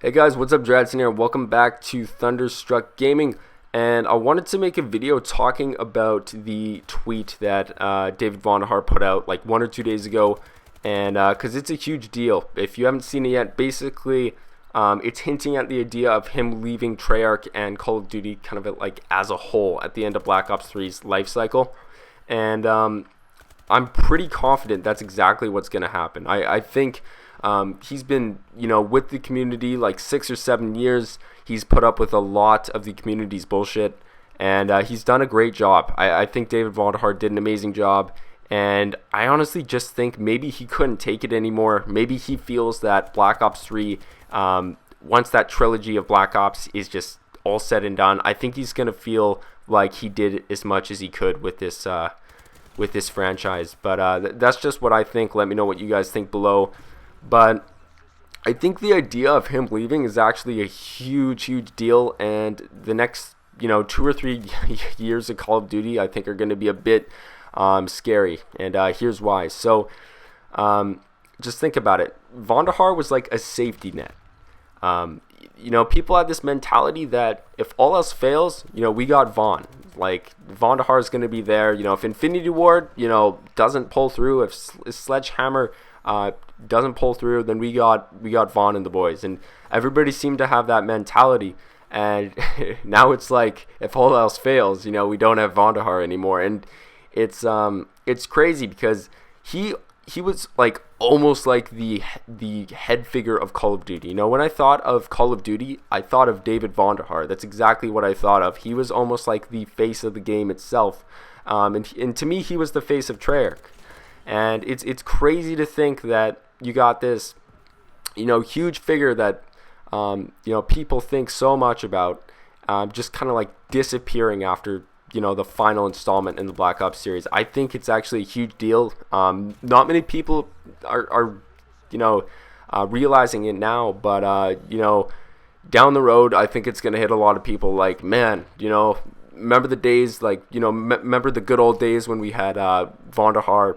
Hey guys, what's up? Dradson here. Welcome back to Thunderstruck Gaming. And I wanted to make a video talking about the tweet that David Vahn put out like 1 or 2 days ago. And because it's a huge deal. If you haven't seen it yet, basically it's hinting at the idea of him leaving Treyarch and Call of Duty kind of like as a whole at the end of Black Ops 3's life cycle. And I'm pretty confident that's exactly what's going to happen. I think he's been, with the community like 6 or 7 years. He's put up with a lot of the community's bullshit, and he's done a great job. I think David Vahn did an amazing job, and I honestly just think maybe he couldn't take it anymore. Maybe he feels that Black Ops 3, once that trilogy of Black Ops is just all said and done, I think he's going to feel like he did as much as he could with this franchise. But that's just what I think. Let me know what you guys think below. But I think the idea of him leaving is actually a huge deal, and the next 2 or 3 years of Call of Duty I think are going to be a bit scary, and here's why. So just think about it. Vahn was like a safety net. People have this mentality that if all else fails, we got Vahn. Like, Vahn is going to be there. If Infinity Ward, doesn't pull through, if Sledgehammer doesn't pull through, then we got Vahn and the boys. And everybody seemed to have that mentality. And now it's like, if all else fails, we don't have Vahn anymore. And it's crazy because he was like almost like the head figure of Call of Duty. When I thought of Call of Duty, I thought of David Vahn. That's exactly what I thought of. He was almost like the face of the game itself. And to me, he was the face of Treyarch. And it's crazy to think that you got this, huge figure that, people think so much about, just kind of like disappearing after, the final installment in the Black Ops series. I think it's actually a huge deal. Not many people are realizing it now, but, down the road, I think it's going to hit a lot of people like, man, remember the days, like, remember the good old days when we had Vahn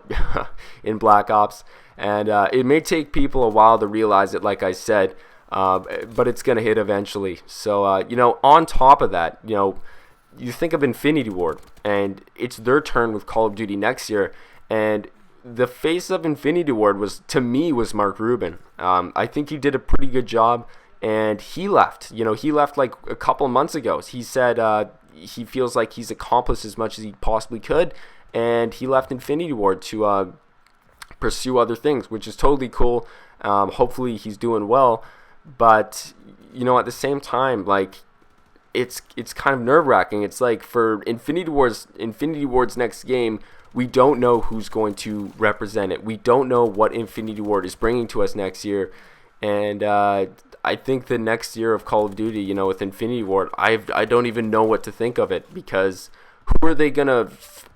in Black Ops, and it may take people a while to realize it, like I said, but it's going to hit eventually. So, on top of that, you think of Infinity Ward, and it's their turn with Call of Duty next year, and the face of Infinity Ward was Mark Rubin. I think he did a pretty good job, and he left. He left like a couple months ago. He said he feels like he's accomplished as much as he possibly could, and he left Infinity Ward to pursue other things, which is totally cool. Hopefully he's doing well, but at the same time, like, it's kind of nerve-wracking. It's like for Infinity Ward's next game, we don't know who's going to represent it. We don't know what Infinity Ward is bringing to us next year, and I think the next year of Call of Duty, with Infinity Ward, I don't even know what to think of it, because who are they gonna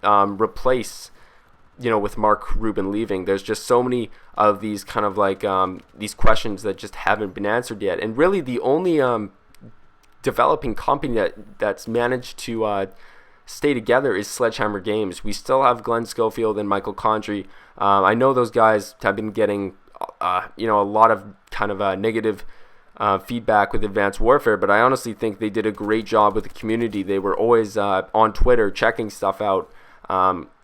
replace? With Mark Rubin leaving, there's just so many of these kind of like these questions that just haven't been answered yet. And really, the only developing company that's managed to stay together is Sledgehammer Games. We still have Glenn Schofield and Michael Condrey. I know those guys have been getting a lot of kind of negative feedback with Advanced Warfare, but I honestly think they did a great job with the community. They were always on Twitter checking stuff out,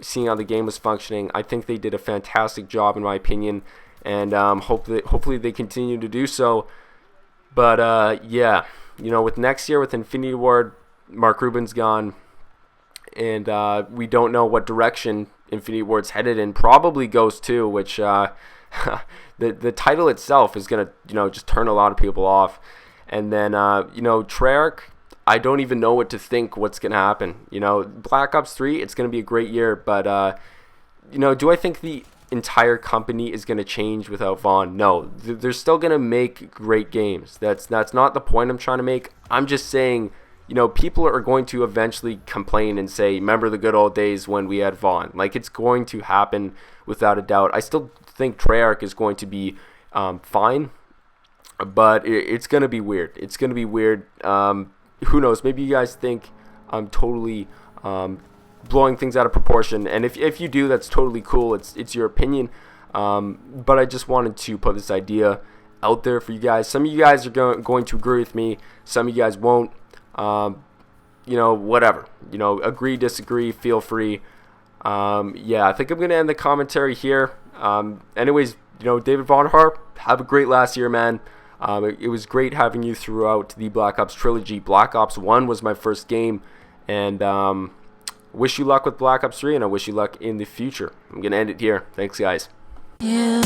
seeing how the game was functioning. I think they did a fantastic job, in my opinion, and hopefully they continue to do so. But yeah, with next year, with Infinity Ward, Mark Rubin's gone, and we don't know what direction Infinity Ward's headed in. Probably Ghost 2, which the title itself is gonna just turn a lot of people off. And then Treyarch, I don't even know what to think what's gonna happen. Black Ops 3, it's gonna be a great year, but do I think the entire company is gonna change without Vahn? No, they're still gonna make great games. That's not the point I'm trying to make. I'm just saying, people are going to eventually complain and say, remember the good old days when we had Vahn. Like, it's going to happen without a doubt. I still think Treyarch is going to be fine, but it's going to be weird. It's going to be weird. Who knows? Maybe you guys think I'm totally blowing things out of proportion, and if you do, that's totally cool. It's your opinion, but I just wanted to put this idea out there for you guys. Some of you guys are going to agree with me. Some of you guys won't. Whatever. Agree, disagree, feel free. I think I'm going to end the commentary here. Anyways, David Vahn, have a great last year, man. It was great having you throughout the Black Ops trilogy. Black Ops 1 was my first game, and wish you luck with Black Ops 3, and I wish you luck in the future. I'm going to end it here. Thanks, guys. Yeah.